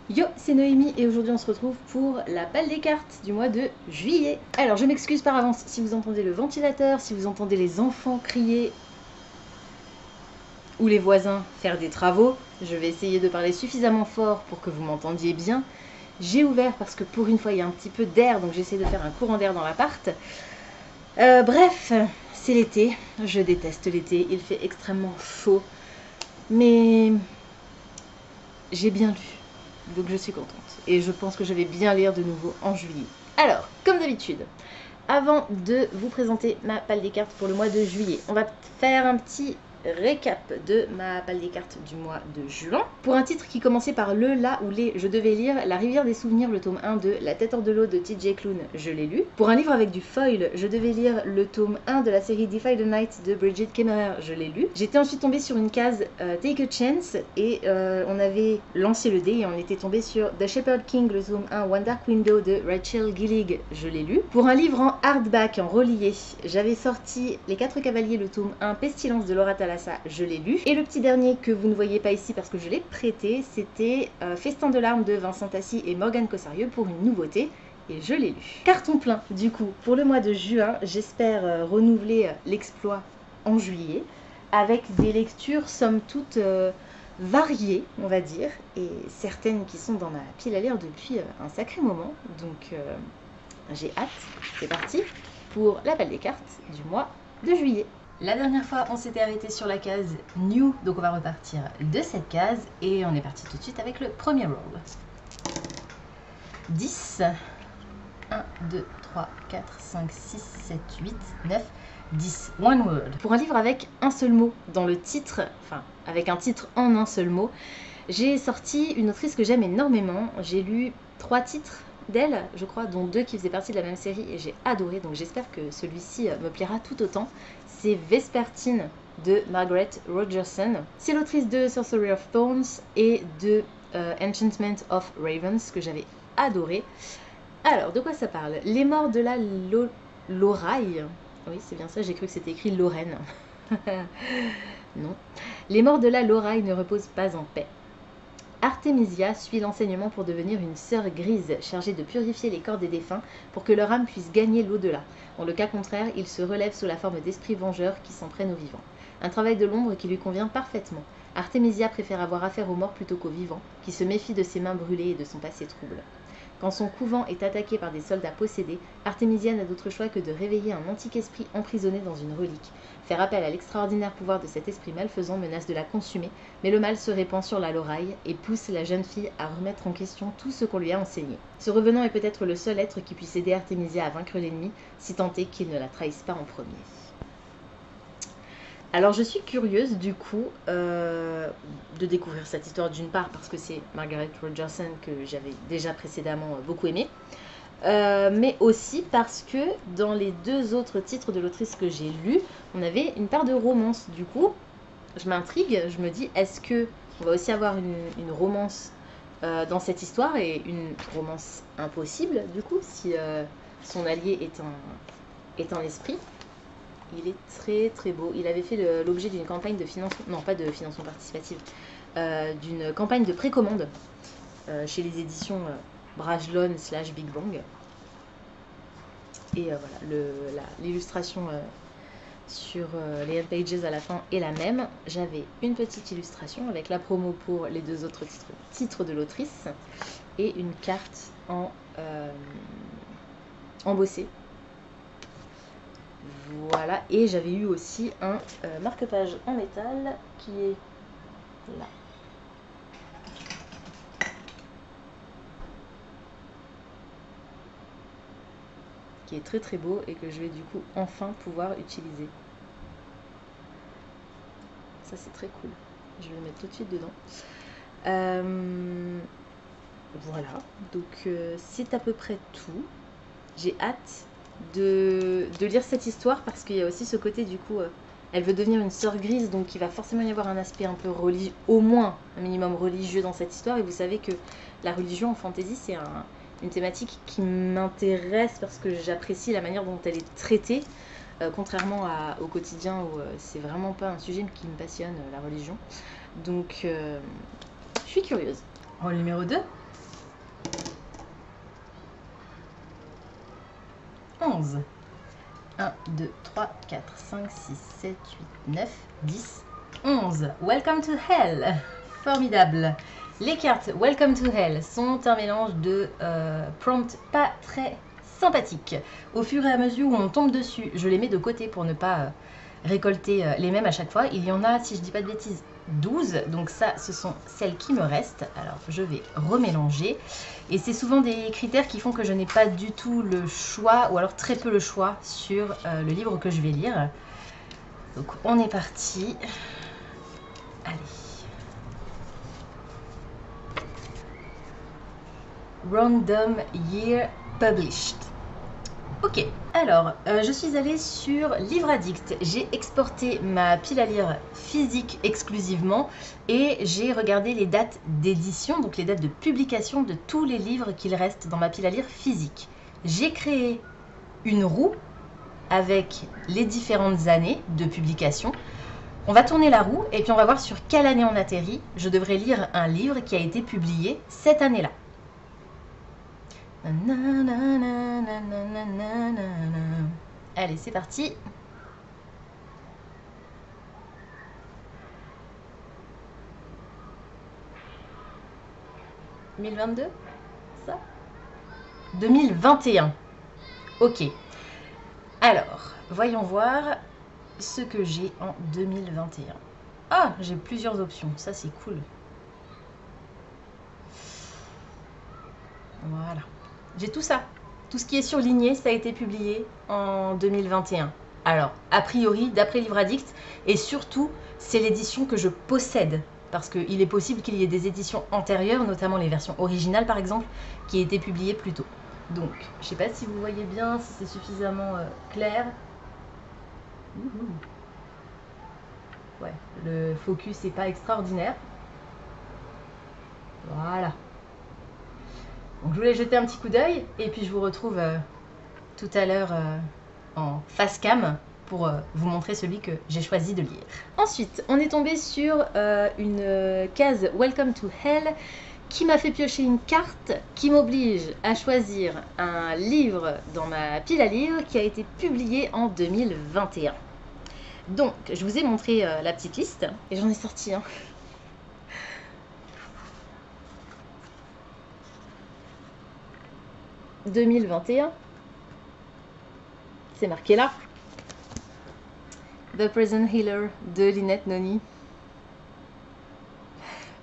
Yo, c'est Noémie et aujourd'hui on se retrouve pour la balle des cartes du mois de juillet. Alors je m'excuse par avance si vous entendez le ventilateur, si vous entendez les enfants crier ou les voisins faire des travaux. Je vais essayer de parler suffisamment fort pour que vous m'entendiez bien. J'ai ouvert parce que pour une fois il y a un petit peu d'air, donc j'essaie de faire un courant d'air dans l'appart. Bref, c'est l'été, je déteste l'été, il fait extrêmement chaud, mais j'ai bien lu. Donc je suis contente. Et je pense que je vais bien lire de nouveau en juillet. Alors, comme d'habitude, avant de vous présenter ma palle des cartes pour le mois de juillet, on va faire un petit récap de ma palle des cartes du mois de juin. Pour un titre qui commençait par le, la ou les, je devais lire La rivière des souvenirs, le tome 1 de La tête hors de l'eau de TJ Klune, je l'ai lu. Pour un livre avec du foil, je devais lire le tome 1 de la série Defy the Night de Bridget Kemmerer, je l'ai lu. J'étais ensuite tombée sur une case Take a Chance et on avait lancé le dé et on était tombé sur The Shepherd King, le tome 1 One Dark Window de Rachel Gillig, je l'ai lu. Pour un livre en hardback, en relié, j'avais sorti Les 4 cavaliers, le tome 1 Pestilence de Laura Thalassa, je l'ai lu. Et le petit dernier que vous ne voyez pas ici parce que je l'ai prêté, c'était Festin de larmes de Vincent Tassi et Morgane Cossarieux pour une nouveauté. Et je l'ai lu. Carton plein, du coup, pour le mois de juin, j'espère renouveler l'exploit en juillet, avec des lectures somme toute variées, on va dire, et certaines qui sont dans ma pile à lire depuis un sacré moment. Donc j'ai hâte, c'est parti pour la balle des cartes du mois de juillet. La dernière fois, on s'était arrêté sur la case New, donc on va repartir de cette case et on est parti tout de suite avec le premier roll. 10, 1, 2, 3, 4, 5, 6, 7, 8, 9, 10. One word. Pour un livre avec un seul mot dans le titre, enfin avec un titre en un seul mot, j'ai sorti une autrice que j'aime énormément. J'ai lu 3 titres d'elle, je crois, dont 2 qui faisaient partie de la même série et j'ai adoré, donc j'espère que celui-ci me plaira tout autant. C'est Vespertine de Margaret Rogerson. C'est l'autrice de Sorcery of Thorns et de Enchantment of Ravens que j'avais adoré. Alors, de quoi ça parle? Les morts de la Loraille. Oui, c'est bien ça, j'ai cru que c'était écrit Lorraine. Non. Les morts de la Loraille ne reposent pas en paix. Artemisia suit l'enseignement pour devenir une sœur grise chargée de purifier les corps des défunts pour que leur âme puisse gagner l'au-delà. Dans le cas contraire, il se relève sous la forme d'esprits vengeurs qui s'en prennent aux vivants. Un travail de l'ombre qui lui convient parfaitement. Artemisia préfère avoir affaire aux morts plutôt qu'aux vivants, qui se méfient de ses mains brûlées et de son passé trouble. Quand son couvent est attaqué par des soldats possédés, Artemisia n'a d'autre choix que de réveiller un antique esprit emprisonné dans une relique. Faire appel à l'extraordinaire pouvoir de cet esprit malfaisant menace de la consumer, mais le mal se répand sur la Loraille et pousse la jeune fille à remettre en question tout ce qu'on lui a enseigné. Ce revenant est peut-être le seul être qui puisse aider Artemisia à vaincre l'ennemi, si tant est qu'il ne la trahisse pas en premier. Alors je suis curieuse du coup de découvrir cette histoire, d'une part parce que c'est Margaret Rogerson que j'avais déjà précédemment beaucoup aimé, mais aussi parce que dans les 2 autres titres de l'autrice que j'ai lus, on avait une part de romance. Du coup, je m'intrigue, je me dis est-ce que on va aussi avoir une romance dans cette histoire, et une romance impossible du coup si son allié est un esprit. Il est très très beau. Il avait fait l'objet d'une campagne de financement, non pas de financement participatif, d'une campagne de précommande chez les éditions Brajlon / Big Bang. Et voilà, l'illustration sur les pages à la fin est la même. J'avais une petite illustration avec la promo pour les 2 autres titres de l'autrice et une carte en bossé. Voilà, et j'avais eu aussi un marque-page en métal qui est là. Qui est très très beau et que je vais du coup enfin pouvoir utiliser. Ça c'est très cool. Je vais le mettre tout de suite dedans. Voilà, donc c'est à peu près tout. J'ai hâte de lire cette histoire parce qu'il y a aussi ce côté du coup elle veut devenir une sœur grise, donc il va forcément y avoir un aspect un peu religieux, au moins un minimum religieux dans cette histoire. Et vous savez que la religion en fantasy c'est une thématique qui m'intéresse parce que j'apprécie la manière dont elle est traitée, contrairement au quotidien où c'est vraiment pas un sujet qui me passionne, la religion. Donc je suis curieuse. Rôle numéro 2. 11. 1, 2, 3, 4, 5, 6, 7, 8, 9, 10, 11. Welcome to Hell. Formidable. Les cartes Welcome to Hell sont un mélange de prompts pas très sympathiques. Au fur et à mesure où on tombe dessus, je les mets de côté pour ne pas récolter les mêmes à chaque fois. Il y en a, si je dis pas de bêtises, 12. Donc ça, ce sont celles qui me restent. Alors, je vais remélanger. Et c'est souvent des critères qui font que je n'ai pas du tout le choix, ou alors très peu le choix, sur le livre que je vais lire. Donc, on est parti. Allez. Random Year Published. Ok, alors je suis allée sur Livre Addict. J'ai exporté ma pile à lire physique exclusivement et j'ai regardé les dates d'édition, donc les dates de publication de tous les livres qu'il reste dans ma pile à lire physique. J'ai créé une roue avec les différentes années de publication. On va tourner la roue et puis on va voir sur quelle année on atterrit. Je devrais lire un livre qui a été publié cette année-là. Allez, c'est parti. « 2022 » ça 2021. Ok. Alors, voyons voir ce que j'ai en 2021. Ah, j'ai plusieurs options. Ça, c'est cool. Voilà. J'ai tout ça. Tout ce qui est surligné, ça a été publié en 2021. Alors, a priori, d'après Livre Addict, et surtout, c'est l'édition que je possède. Parce qu'il est possible qu'il y ait des éditions antérieures, notamment les versions originales par exemple, qui aient été publiées plus tôt. Donc, je ne sais pas si vous voyez bien, si c'est suffisamment clair. Ouais, le focus n'est pas extraordinaire. Voilà. Donc je voulais jeter un petit coup d'œil et puis je vous retrouve tout à l'heure en face cam pour vous montrer celui que j'ai choisi de lire. Ensuite, on est tombé sur une case Welcome to Hell qui m'a fait piocher une carte qui m'oblige à choisir un livre dans ma pile à lire qui a été publié en 2021. Donc, je vous ai montré la petite liste et j'en ai sorti un. 2021, c'est marqué là. The Prison Healer de Lynette Noni.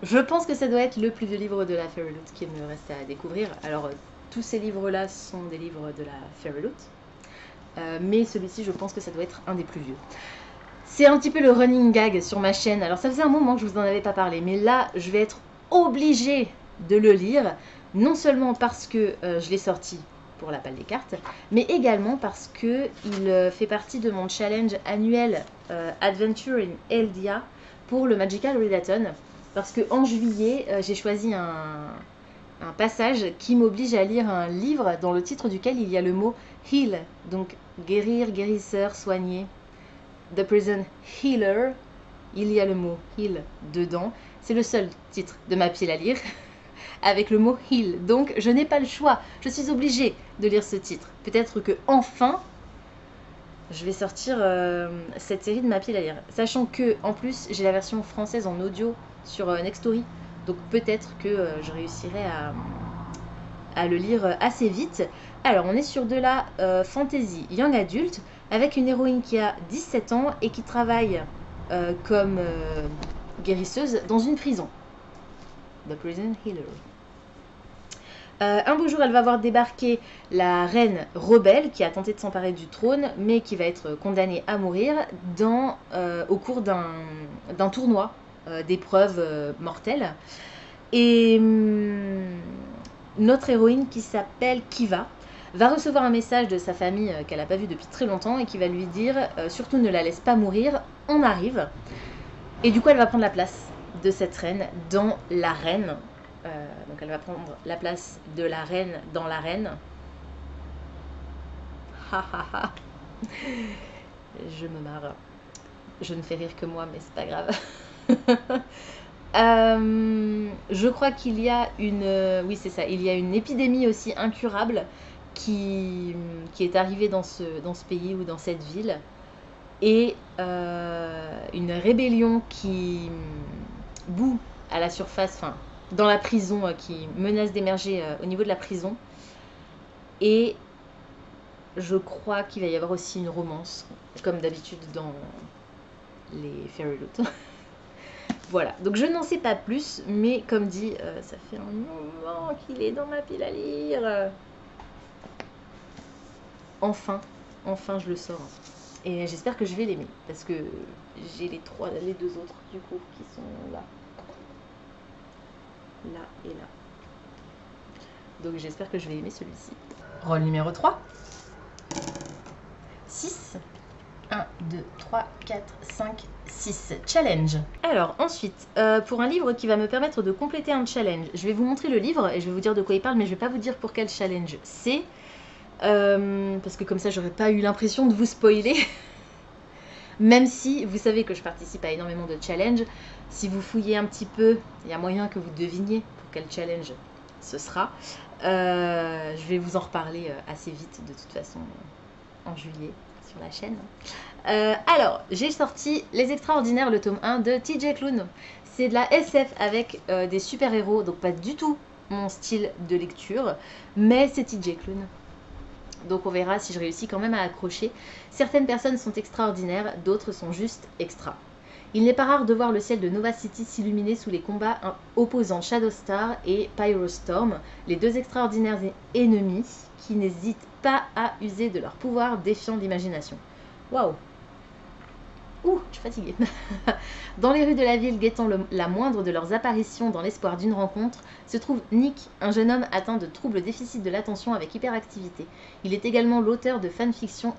Je pense que ça doit être le plus vieux livre de la Fairyloot qu'il me reste à découvrir. Alors, tous ces livres-là sont des livres de la Fairyloot. Mais celui-ci, je pense que ça doit être un des plus vieux. C'est un petit peu le running gag sur ma chaîne. Alors, ça faisait un moment que je vous en avais pas parlé. Mais là, je vais être obligée de le lire. Non seulement parce que je l'ai sorti pour la palle des cartes, mais également parce qu'il fait partie de mon challenge annuel Adventure in Eldia pour le Magical Readathon. Parce qu'en juillet, j'ai choisi un passage qui m'oblige à lire un livre dans le titre duquel il y a le mot heal, donc guérir, guérisseur, soigner. The Prison Healer, il y a le mot heal dedans. C'est le seul titre de ma pile à lire avec le mot heal. Donc je n'ai pas le choix, je suis obligée de lire ce titre. Peut-être que enfin je vais sortir cette série de ma pile à lire. Sachant que en plus j'ai la version française en audio sur Nextory. Donc peut-être que je réussirai à le lire assez vite. Alors on est sur de la fantasy young adulte avec une héroïne qui a 17 ans et qui travaille comme guérisseuse dans une prison. The Prison Healer. Un beau jour, elle va voir débarquer la reine rebelle qui a tenté de s'emparer du trône, mais qui va être condamnée à mourir au cours d'un tournoi d'épreuves mortelles. Et notre héroïne, qui s'appelle Kiva, va recevoir un message de sa famille qu'elle n'a pas vu depuis très longtemps et qui va lui dire surtout ne la laisse pas mourir, on arrive. Et du coup, elle va prendre la place de cette reine dans l'arène. Donc elle va prendre la place de la reine dans l'arène. Ha ha ha. Je me marre. Je ne fais rire que moi, mais c'est pas grave. Je crois qu'il y a une... oui, c'est ça. Il y a une épidémie aussi incurable qui est arrivé dans ce pays ou dans cette ville, et une rébellion qui bout à la surface, enfin dans la prison, qui menace d'émerger au niveau de la prison. Et je crois qu'il va y avoir aussi une romance, comme d'habitude dans les Fairy Loot. Voilà, donc je n'en sais pas plus, mais comme dit, ça fait un moment qu'il est dans ma pile à lire. Enfin je le sors. Et j'espère que je vais l'aimer, parce que j'ai les deux autres du coup qui sont là. Là et là. Donc j'espère que je vais aimer celui-ci. Rôle numéro 3. 6. 1, 2, 3, 4, 5, 6. Challenge. Alors ensuite, pour un livre qui va me permettre de compléter un challenge, je vais vous montrer le livre et je vais vous dire de quoi il parle, mais je ne vais pas vous dire pour quel challenge c'est. Parce que comme ça, j'aurais pas eu l'impression de vous spoiler. Même si vous savez que je participe à énormément de challenges, si vous fouillez un petit peu, il y a moyen que vous deviniez pour quel challenge ce sera. Je vais vous en reparler assez vite de toute façon en juillet sur la chaîne. Alors, j'ai sorti Les Extraordinaires, le tome 1 de TJ Klune. C'est de la SF avec des super-héros, donc pas du tout mon style de lecture, mais c'est TJ Klune. Donc on verra si je réussis quand même à accrocher. Certaines personnes sont extraordinaires, d'autres sont juste extra. Il n'est pas rare de voir le ciel de Nova City s'illuminer sous les combats opposant Shadowstar et Pyrostorm, les deux extraordinaires ennemis qui n'hésitent pas à user de leur pouvoir défiant l'imagination. Waouh! Ouh, je suis fatiguée. Dans les rues de la ville, guettant la moindre de leurs apparitions dans l'espoir d'une rencontre, se trouve Nick, un jeune homme atteint de troubles déficit de l'attention avec hyperactivité. Il est également l'auteur de fanfiction...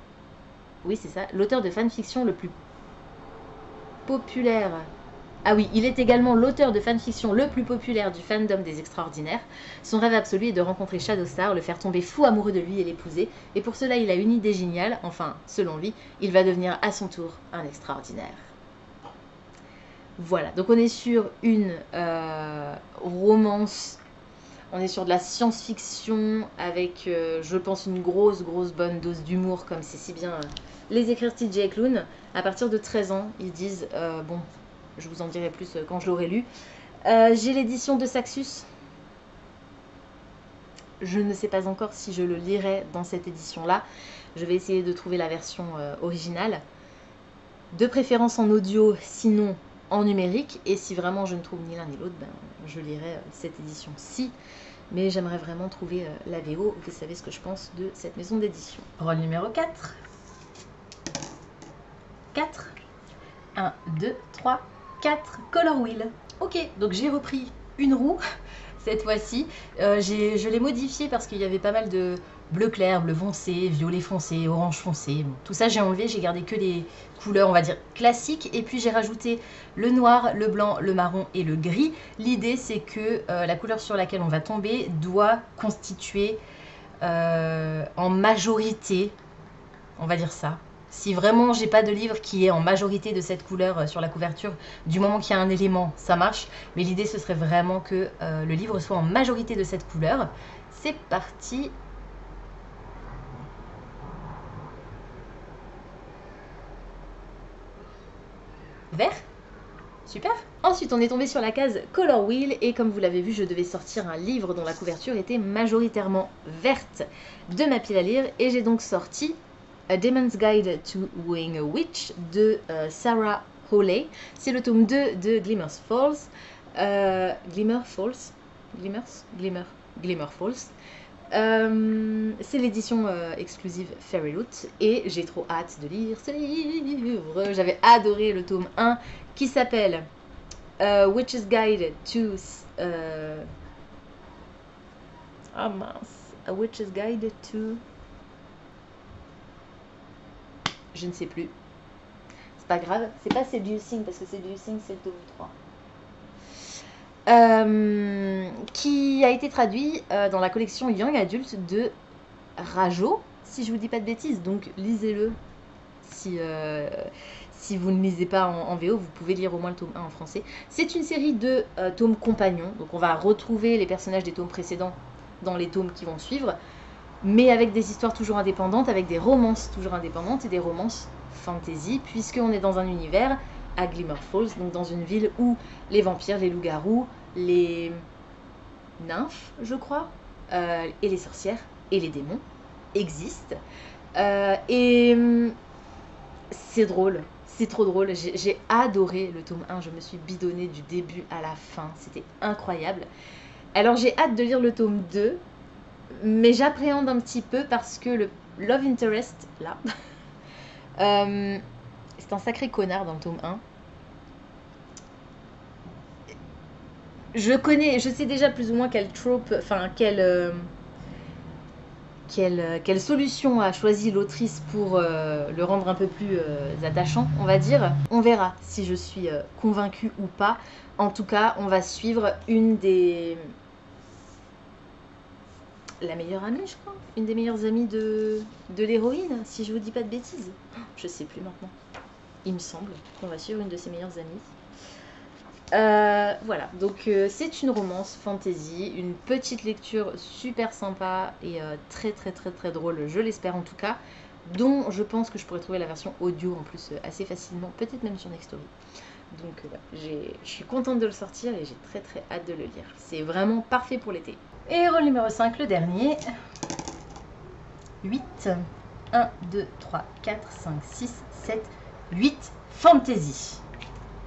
Oui, c'est ça, l'auteur de fanfiction le plus populaire... Ah oui, il est également l'auteur de fanfiction le plus populaire du fandom des Extraordinaires. Son rêve absolu est de rencontrer Shadowstar, le faire tomber fou amoureux de lui et l'épouser. Et pour cela, il a une idée géniale. Enfin, selon lui, il va devenir à son tour un extraordinaire. Voilà, donc on est sur une romance. On est sur de la science-fiction avec, je pense, une grosse bonne dose d'humour, comme c'est si bien les écrire TJ Klune. À partir de 13 ans, ils disent, bon... Je vous en dirai plus quand je l'aurai lu. J'ai l'édition de Saxus. Je ne sais pas encore si je le lirai dans cette édition-là. Je vais essayer de trouver la version originale. De préférence en audio, sinon en numérique. Et si vraiment je ne trouve ni l'un ni l'autre, ben, je lirai cette édition-ci. Mais j'aimerais vraiment trouver la VO. Vous savez ce que je pense de cette maison d'édition. Rôle numéro 4. 4. 1, 2, 3... 4 Color Wheel. Ok, donc j'ai repris une roue cette fois-ci. Je l'ai modifiée parce qu'il y avait pas mal de bleu clair, bleu foncé, violet foncé, orange foncé. Bon, tout ça j'ai enlevé, j'ai gardé que les couleurs, on va dire, classiques. Et puis j'ai rajouté le noir, le blanc, le marron et le gris. L'idée c'est que la couleur sur laquelle on va tomber doit constituer en majorité, on va dire ça. Si vraiment j'ai pas de livre qui est en majorité de cette couleur sur la couverture, du moment qu'il y a un élément, ça marche. Mais l'idée ce serait vraiment que le livre soit en majorité de cette couleur. C'est parti. Vert. Super. Ensuite on est tombé sur la case Color Wheel et comme vous l'avez vu, je devais sortir un livre dont la couverture était majoritairement verte de ma pile à lire. Et j'ai donc sorti A Demon's Guide to Wooing a Witch de Sarah Hawley. C'est le tome 2 de Glimmer Falls. Glimmer Falls. C'est l'édition exclusive Fairy Loot et j'ai trop hâte de lire ce livre. J'avais adoré le tome 1 qui s'appelle Witch's Guide to... Ah mince. A Witch's Guide to... Je ne sais plus. C'est pas grave. C'est pas Seducing parce que Seducing c'est le tome 3. Qui a été traduit dans la collection Young Adult de Rajo, si je vous dis pas de bêtises. Donc lisez-le. Si vous ne lisez pas en VO, vous pouvez lire au moins le tome 1 en français. C'est une série de tomes compagnons. Donc on va retrouver les personnages des tomes précédents dans les tomes qui vont suivre. mais avec des histoires toujours indépendantes, avec des romances toujours indépendantes et des romances fantasy, puisqu'on est dans un univers à Glimmer Falls, donc dans une ville où les vampires, les loups-garous, les nymphes, je crois, et les sorcières et les démons existent. Et c'est drôle, c'est trop drôle. J'ai adoré le tome 1, je me suis bidonnée du début à la fin, c'était incroyable. Alors j'ai hâte de lire le tome 2, mais j'appréhende un petit peu parce que le Love Interest, là, c'est un sacré connard dans le tome 1. Je sais déjà plus ou moins quelle trope, enfin quelle solution a choisi l'autrice pour le rendre un peu plus attachant, on va dire. On verra si je suis convaincue ou pas. En tout cas, on va suivre une des... la meilleure amie, je crois. Une des meilleures amies de l'héroïne, si je vous dis pas de bêtises. Je sais plus maintenant. Il me semble qu'on va suivre une de ses meilleures amies. Voilà, donc c'est une romance fantasy, une petite lecture super sympa et très drôle, je l'espère en tout cas, dont je pense que je pourrais trouver la version audio en plus assez facilement, peut-être même sur Nextory. Donc je suis contente de le sortir et j'ai très hâte de le lire. C'est vraiment parfait pour l'été. Et rôle numéro 5, le dernier. 8. 1, 2, 3, 4, 5, 6, 7, 8. Fantasy.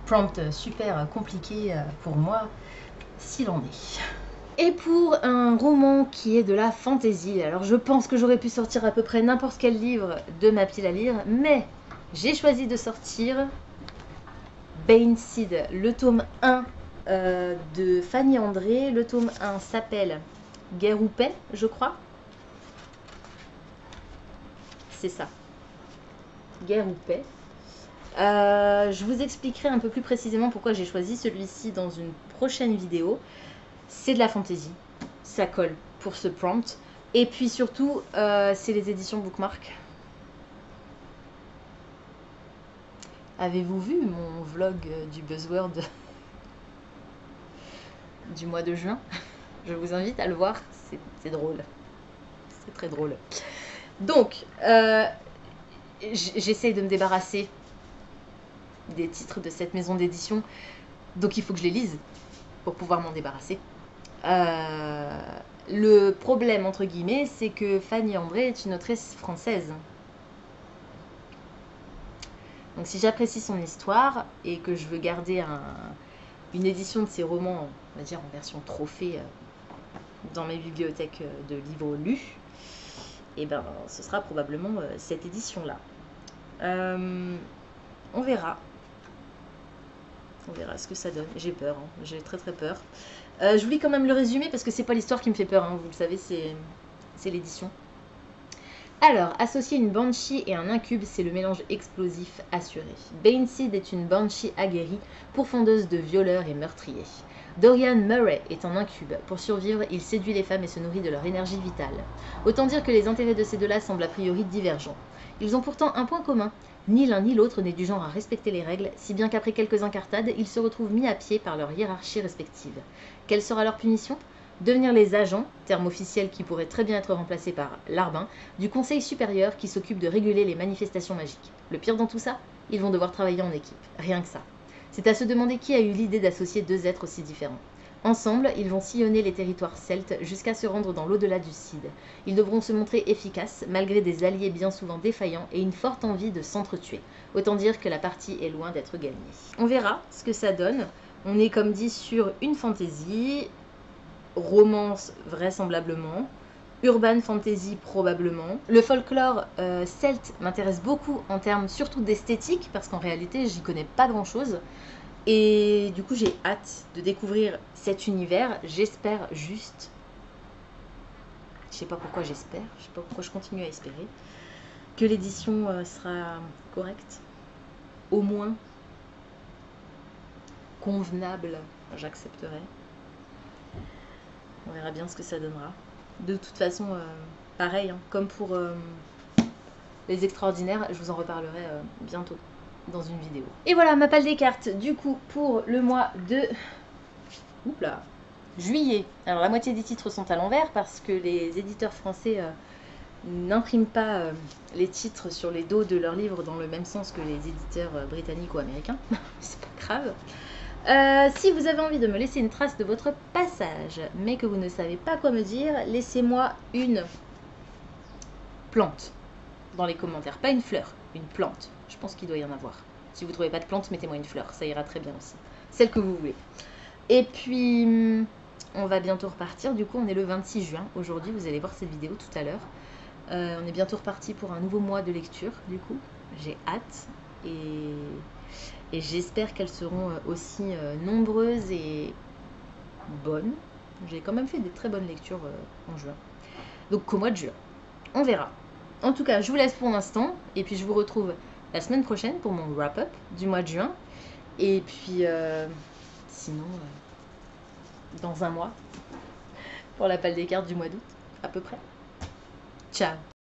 Prompt super compliqué pour moi, s'il en est. Et pour un roman qui est de la fantasy, alors je pense que j'aurais pu sortir à peu près n'importe quel livre de ma pile à lire, mais j'ai choisi de sortir Bane Seed, le tome 1 de Fanny André. Le tome 1 s'appelle Guerre ou paix, je crois. C'est ça. Guerre ou paix. Je vous expliquerai un peu plus précisément pourquoi j'ai choisi celui-ci dans une prochaine vidéo. C'est de la fantaisie, ça colle pour ce prompt. Et puis surtout, c'est les éditions Bookmark. Avez-vous vu mon vlog du Buzzword du mois de juin? Je vous invite à le voir, c'est drôle. C'est très drôle. Donc, j'essaie de me débarrasser des titres de cette maison d'édition, donc il faut que je les lise pour pouvoir m'en débarrasser. Le problème entre guillemets, c'est que Fanny André est une autrice française, donc si j'apprécie son histoire et que je veux garder une édition de ses romans, on va dire en version trophée dans mes bibliothèques de livres lus, et ben ce sera probablement cette édition là. On verra. On verra ce que ça donne. J'ai peur, hein. J'ai très peur. Je vous lis quand même le résumé parce que c'est pas l'histoire qui me fait peur, hein. Vous le savez, c'est l'édition. Alors, associer une banshee et un incube, c'est le mélange explosif assuré. Bane Seed est une banshee aguerrie, pourfendeuse de violeurs et meurtriers. Dorian Murray est un incube. Pour survivre, il séduit les femmes et se nourrit de leur énergie vitale. Autant dire que les intérêts de ces deux-là semblent a priori divergents. Ils ont pourtant un point commun. Ni l'un ni l'autre n'est du genre à respecter les règles, si bien qu'après quelques incartades, ils se retrouvent mis à pied par leur hiérarchie respective. Quelle sera leur punition ? Devenir les agents, terme officiel qui pourrait très bien être remplacé par l'arbin, du conseil supérieur qui s'occupe de réguler les manifestations magiques. Le pire dans tout ça, ils vont devoir travailler en équipe, rien que ça. C'est à se demander qui a eu l'idée d'associer deux êtres aussi différents. Ensemble, ils vont sillonner les territoires celtes jusqu'à se rendre dans l'au-delà du Cid. Ils devront se montrer efficaces, malgré des alliés bien souvent défaillants et une forte envie de s'entretuer. Autant dire que la partie est loin d'être gagnée. On verra ce que ça donne. On est comme dit sur une fantasy, romance vraisemblablement, urban fantasy probablement. Le folklore celte m'intéresse beaucoup en termes surtout d'esthétique, parce qu'en réalité j'y connais pas grand chose. Et du coup, j'ai hâte de découvrir cet univers. J'espère juste... Je sais pas pourquoi j'espère. Je sais pas pourquoi je continue à espérer. Que l'édition sera correcte. Au moins convenable. J'accepterai. On verra bien ce que ça donnera. De toute façon, pareil, hein, comme pour les extraordinaires, je vous en reparlerai bientôt dans une vidéo. Et voilà ma palle des cartes du coup pour le mois de juillet. Alors la moitié des titres sont à l'envers parce que les éditeurs français n'impriment pas les titres sur les dos de leurs livres dans le même sens que les éditeurs britanniques ou américains. C'est pas grave. Si vous avez envie de me laisser une trace de votre passage, mais que vous ne savez pas quoi me dire, laissez-moi une plante dans les commentaires. Pas une fleur, une plante. Je pense qu'il doit y en avoir. Si vous ne trouvez pas de plante, mettez-moi une fleur. Ça ira très bien aussi. Celle que vous voulez. Et puis, on va bientôt repartir. Du coup, on est le 26 juin. Aujourd'hui, vous allez voir cette vidéo tout à l'heure. On est bientôt reparti pour un nouveau mois de lecture. Du coup, j'ai hâte. Et j'espère qu'elles seront aussi nombreuses et bonnes. J'ai quand même fait des très bonnes lectures en juin. Donc qu'au mois de juin. On verra. En tout cas, je vous laisse pour l'instant. Et puis je vous retrouve la semaine prochaine pour mon wrap-up du mois de juin. Et puis sinon, dans un mois, pour la palle des cartes du mois d'août, à peu près. Ciao!